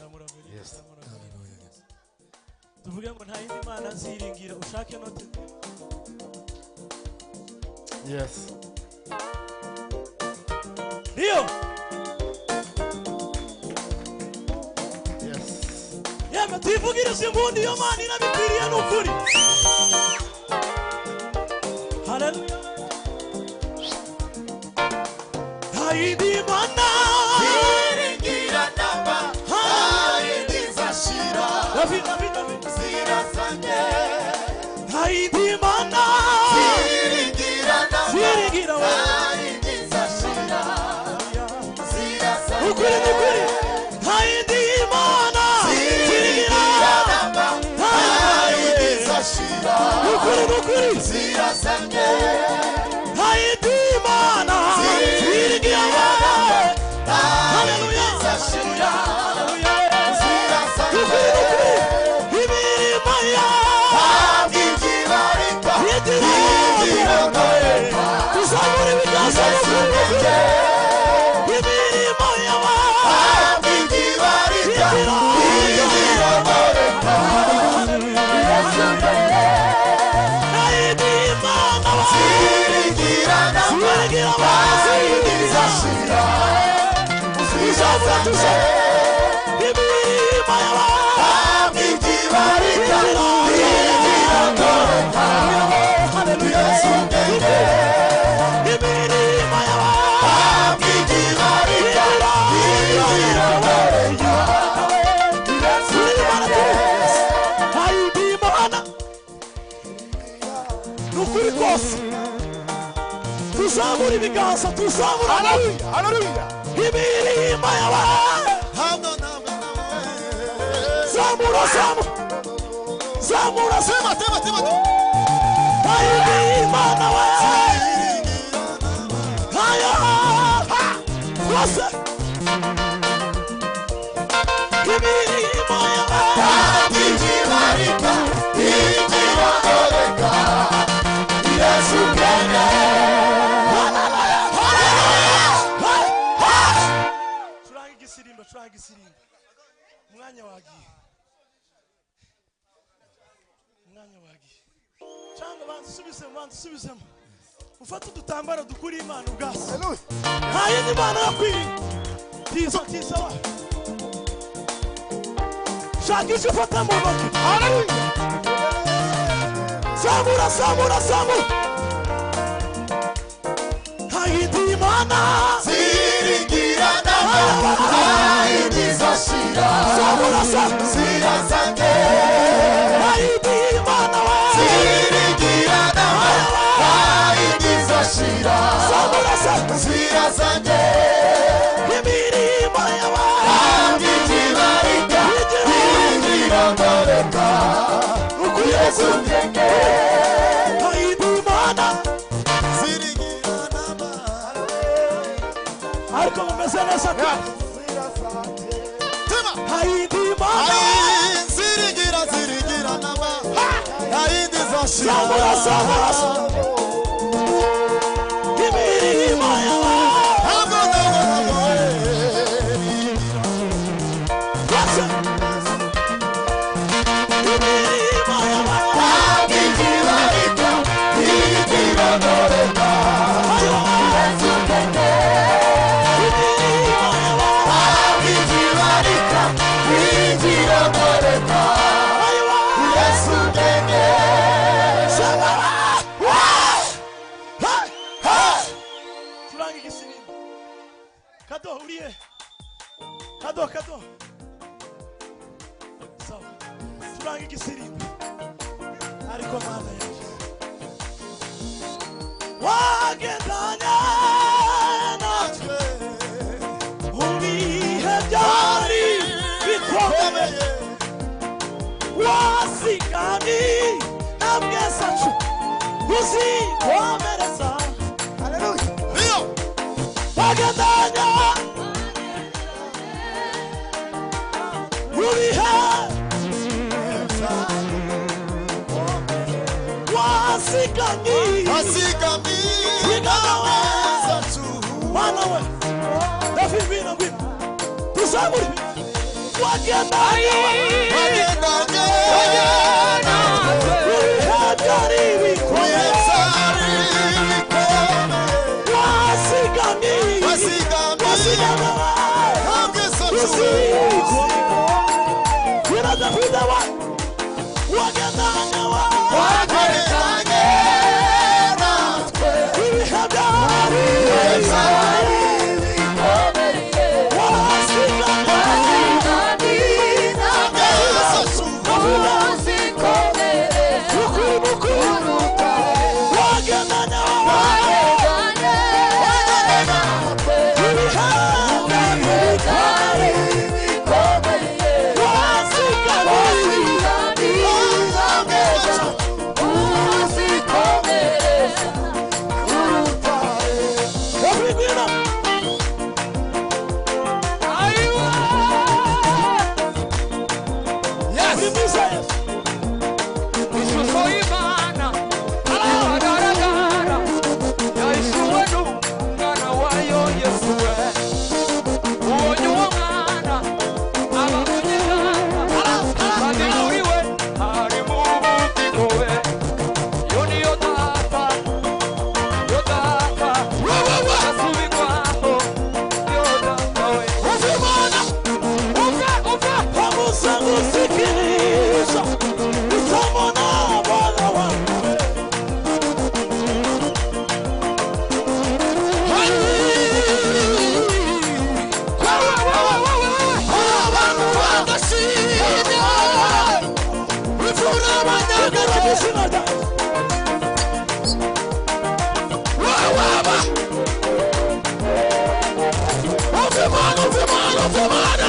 zamura mbere. Yes. Hallelujah. Tuvuge ngo nta yindi mana nziringira ushake note. Yes. Iyo. Yes. Yeme tuyivugire simbundi yo mana inabikwiriye n'ukuri. Hallelujah. Haidi mana ziringira namba haidi zashira David zirasanye Haidi mana ziringira namba ziringira haidi zashira zirasanye ukuri Haidi mana ziringira namba haidi zashira ukuri zirasanye Haidi mana ziringira hallelujah zashira zirasanye imirimo ya abwigibarika yigira tuzamura ibiganza n'ukuri imirimo yawe abwigibarika Haidi mana ziringira namba haidi zashira zirasanye imirimo yawe abwigibarika imirimo yawe abwigibarika Haidi mana nukuri kose tuzamura ibiganza tuzamura hallelujah imirimo yawe zamura tema Haidi mana we haya kose imirimo yawe abwigibarika igiragoreka Yesu kene Turanga igisirimba umwanya wagiye cyangwa banzusubizemo ufata udutambaro dukuri imana ubwase nta yindi mana yakwirinda tiza wa shaka icyo ufata mu ntoki zamura nta yindi mana ziringira namba haidi zashira zirasanye Haidi mana we ziringira namba haidi zashira zirasanye imirimo yawe abwigibarika igiragoreka Yesu kene Haidi mana ziringira namba ariko mumeze neza tema Haidi mana ziringira namba haidi zashira imirimo yawe imirimo yawe abwigibarika igiragoreka Yesu kene abwigibarika igiragoreka Yesu kene turanga igisirimba kado uriye kado sawa turanga igisirimba ariko mana yaje wagendanya natwe mu bihe byari bikomeye wasigani namwe sacu uzikomereza wagendanya mu bihe wasigani Mana we David bina tuzamuri Come on.